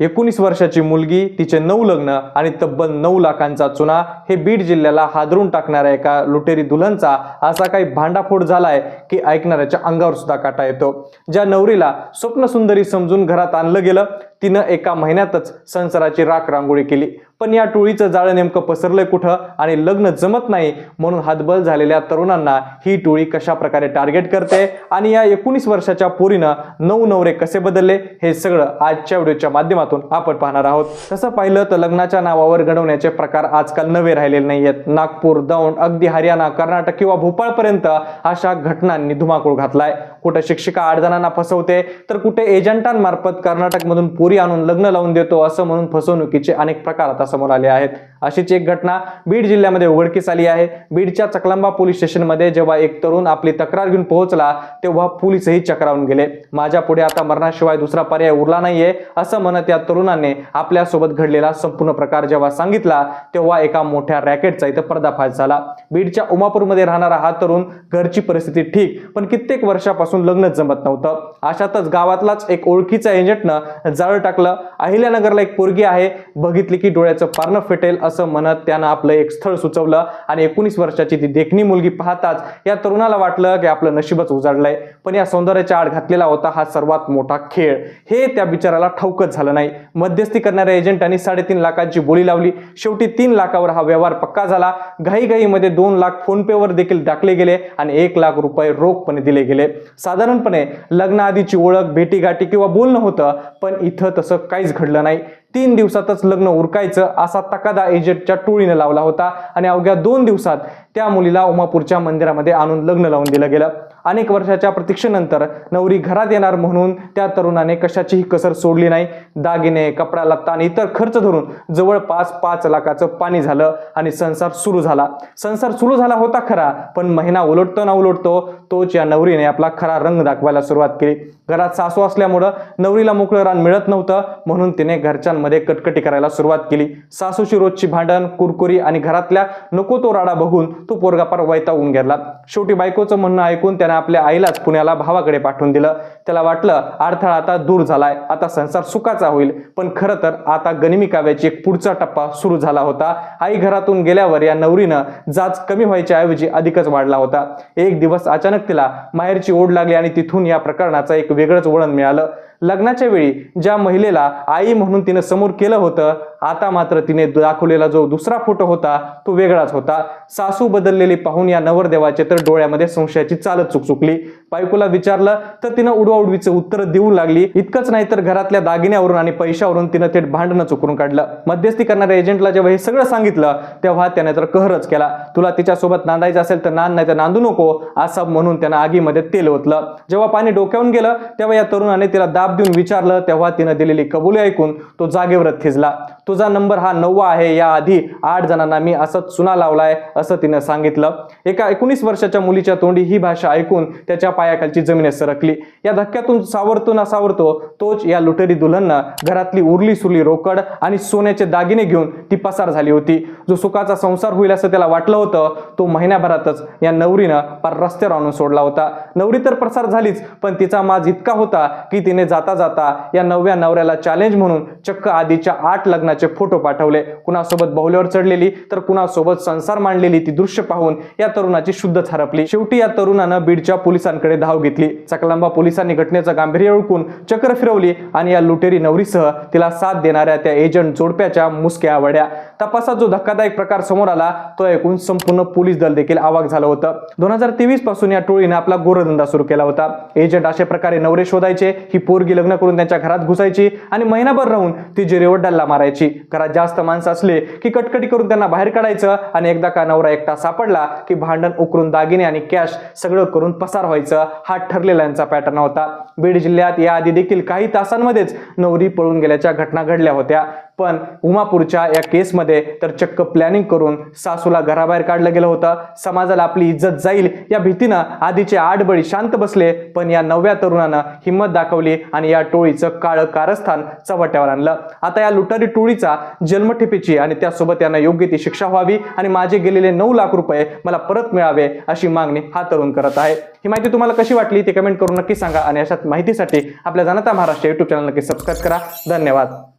19 वर्षाची मुलगी, तिचे 9 लग्न आणि तब्बल 9 लाखांचा चुना, हे बीड जिल्ह्याला हादरून टाकणाऱ्या एका लुटेरी दुल्हनचा असा काही भांडाफोड झालाय की ऐकणाऱ्याच्या अंगावर सुद्धा काटा येतो। ज्या नवरीला स्वप्नसुंदरी समजून घरात आणलं गेलं, तिनं एका महिन्यातच संसाराची राख रांगोळी केली। पण या टोळीचं जाळं नेमकं पसरलंय कुठं आणि लग्न जमत नाही म्हणून हतबल झालेल्या तरुणांना ही टोळी कशा प्रकारे टार्गेट करते आणि या 19 वर्षाच्या पोरीनं 9 नवरे कसे बदलले, हे सगळं आजच्या व्हिडिओच्या माध्यमातून आपण पाहणार आहोत। तसं पाहिलं तर लग्नाच्या नावावर गणवण्याचे प्रकार आजकाल नवे राहिलेले नाहीयेत। नागपूर, दौंड, अगदी हरियाणा, कर्नाटक किंवा भोपाळपर्यंत अशा घटनांनी धुमाकूळ घातलाय। कुठे शिक्षिका 8 जणांना फसवते तर कुठे एजंटांमार्फत कर्नाटकमधून पोरी आणून लग्न लावून देतो असं म्हणून फसवणुकीचे अनेक प्रकार आता समोर आले आहेत। अशीच एक घटना बीड जिल्ह्यामध्ये उघडकीस आली आहे। बीडच्या चकलांबा पोलीस स्टेशनमध्ये जेव्हा एक तरुण आपली तक्रार घेऊन पोहोचला तेव्हा पोलीसही चक्रावून गेले। माझ्या पुढे आता मरणाशिवाय दुसरा पर्याय उरला नाहीये असं म्हणत या तरुणाने आपल्या सोबत घडलेला संपूर्ण प्रकार जेव्हा सांगितला तेव्हा एका मोठ्या रॅकेटचा इथं पर्दाफाश झाला। बीडच्या उमापूरमध्ये राहणारा हा तरुण, घरची परिस्थिती ठीक पण कित्येक वर्षापासून लग्न जमत नव्हतं। अशातच गावातलाच एक ओळखीचा एजंटनं जाळं टाकलं। अहिल्यानगरला एक पोरगी आहे, बघितली की डोळ्याचं पारणं फेटेल असं म्हणत त्यानं आपलं एक स्थळ सुचवलं आणि 19 वर्षाची ती देखणी मुलगी पाहताच या तरुणाला वाटलं की आपलं नशीबच उजाडलंय। पण या सौंदर्याच्या आड घातलेला होता हा सर्वात मोठा खेळ, हे त्या बिचाराला ठाऊकच झालं नाही। मध्यस्थी करणाऱ्या एजंटांनी 3.5 लाखांची बोली लावली। शेवटी 3 लाखावर हा व्यवहार पक्का झाला। घाईघाईमध्ये 2 लाख फोन पे वर देखील टाकले गेले आणि 1 लाख रुपये रोखपणे दिले गेले। साधारणपणे लग्नाआधीची ओळख, भेटीगाठी किंवा बोलणं होतं, पण इथं तसं काहीच घडलं नाही। 3 दिवसातच लग्न उरकायचं असा तकादा एजंटच्या टोळीने लावला होता आणि अवघ्या 2 दिवसात त्या मुलीला उमापूरच्या मंदिरामध्ये आणून लग्न लावून दिलं गेलं। अनेक वर्षाच्या प्रतीक्षेनंतर नवरी घरात येणार म्हणून त्या तरुणाने कशाचीही कसर सोडली नाही। दागिने, कपडा लत्ता आणि इतर खर्च धरून जवळपास 5 लाखाचं पाणी झालं आणि संसार सुरू झाला। संसार सुरू झाला होता खरा, पण महिना उलटतो ना उलटतो तोच या नवरीने आपला खरा रंग दाखवायला सुरुवात केली। घरात सासू असल्यामुळं नवरीला मोकळं रान मिळत नव्हतं म्हणून तिने घरच्यांमध्ये कटकटी करायला सुरुवात केली। सासूची रोजची भांडण, कुरकुरी आणि घरातल्या नको तो राडा बघून तो पोरगा पार वैतागून गेला। शेवटी बायकोचं म्हणणं ऐकून त्याने आपल्या आईलाच पुण्याला भावाकडे पाठवून दिलं। त्याला वाटलं अडथळा आता दूर झालाय, आता संसार सुखाचा होईल, पण खरं तर आता गनिमी काव्याची एक पुढचा टप्पा सुरू झाला होता। आई घरातून गेल्यावर या नवरीनं जाच कमी व्हायच्या ऐवजी अधिकच वाढला होता। एक दिवस अचानक तिला माहेरची ओढ लागली आणि तिथून या प्रकरणाचं एक वेगळंच वळण मिळालं। लग्नाच्या वेळी ज्या महिलेला आई म्हणून तिने समोर केलं होतं, आता मात्र तिने दाखवलेला जो दुसरा फोटो होता तो वेगळाच होता। सासू बदललेली पाहून या नवरदेवाचे तर डोळ्यामध्ये संशयाची चालच चुकचुकली। बायकोला विचारलं तर तिनं उडवाउडवीचं उत्तर देऊ लागली। इतकंच नाही तर घरातल्या दागिन्यावरून आणि पैशावरून तिनं थेट भांडणं चुकरून काढलं। मध्यस्थी करणाऱ्या एजंटला जेव्हा हे सगळं सांगितलं तेव्हा त्याने तर कहरच केला। तुला तिच्यासोबत नांदायचं असेल तर नांद, नाही तर नांदू नको असं म्हणून त्यानं आगीमध्ये तेल ओतलं। जेव्हा पाणी डोक्यावरून गेलं तेव्हा या तरुणाने तिला दाब देऊन विचारलं तेव्हा तिनं दिलेली कबुली ऐकून तो जागेवरच थिजला। तुझा नंबर हा 9वा आहे, या आधी 8 जणांना मी असंच चुना लावलाय असं तिनं सांगितलं। एका 19 वर्षाच्या मुलीच्या तोंडी ही भाषा ऐकून त्याच्या पायाखालची जमीन सरकली। या धक्क्यातून सावरतो ना सावरतो तोच या लुटेरी दुल्हननं घरातली उरली सुरली रोकड आणि सोन्याचे दागिने घेऊन ती पसार झाली होती। जो सुखाचा संसार होईल असं त्याला वाटलं होतं तो महिन्याभरातच या नवरीनं पार रस्त्यावर आणून सोडला होता। नवरी तर पसार झालीच, पण तिचा माज इतका होता की तिने जाता जाता या 9व्या नवऱ्याला चॅलेंज म्हणून चक्क आधीच्या 8 लग्नाचे फोटो पाठवले। कुणासोबत बहुल्यावर चढलेली तर कुणासोबत संसार मांडलेली ती दृश्य पाहून या तरुणाची शुद्धच हरपली। शेवटी या तरुणानं बीडच्या पोलिसांकडे धाव घेतली। चकलांबा पोलिसांनी घटनेचं गांभीर्य ओळखून चक्र फिरवली आणि या लुटेरी नवरीसह तिला साथ देणाऱ्या त्या एजंट जोडप्याच्या मुसक्या आवळल्या। तपासात जो धक्कादायक प्रकार समोर आला तो ऐकून संपूर्ण पोलीस दल देखील अवाक झालं होतं। 2023 पासून या टोळीने आपला गोरधंदा सुरू केला होता। एजंट अशा प्रकारे नवरे शोधायचे, ही पोरगी लग्न करून त्यांच्या घरात घुसायची आणि महिनाभर राहून ती जिरेवर डल्ला मारायची। घरात जास्त माणसं असले की कटकटी करून त्यांना बाहेर काढायचं आणि एकदा का नवरा एकटा सापडला की भांडण उकरून दागिने आणि कॅश सगळं करून पसार व्हायचं, हा ठरलेला यांचा पॅटर्न होता। बीड जिल्ह्यात याआधी देखील काही तासांमध्येच नवरी पळून गेल्याच्या घटना घडल्या होत्या, पण उमापूरच्या या केसमध्ये तर चक्क प्लॅनिंग करून सासूला घराबाहेर काढलं गेलं होतं। समाजाला आपली इज्जत जाईल या भीतीनं आधीचे 8 बळी शांत बसले, पण या 9व्या तरुणानं हिंमत दाखवली आणि या टोळीचं काळं कारस्थान चव्हाट्यावर आणलं। आता या लुटारी टोळीचा जन्मठेपेची आणि त्यासोबत यांना योग्य ती शिक्षा व्हावी आणि माझे गेलेले 9 लाख रुपये मला परत मिळावे अशी मागणी हा तरुण करत आहे। ही माहिती तुम्हाला कशी वाटली ते कमेंट करून नक्की सांगा आणि अशाच माहितीसाठी आपल्या जाणता महाराष्ट्र YouTube चॅनल नक्की सबस्क्राईब करा। धन्यवाद।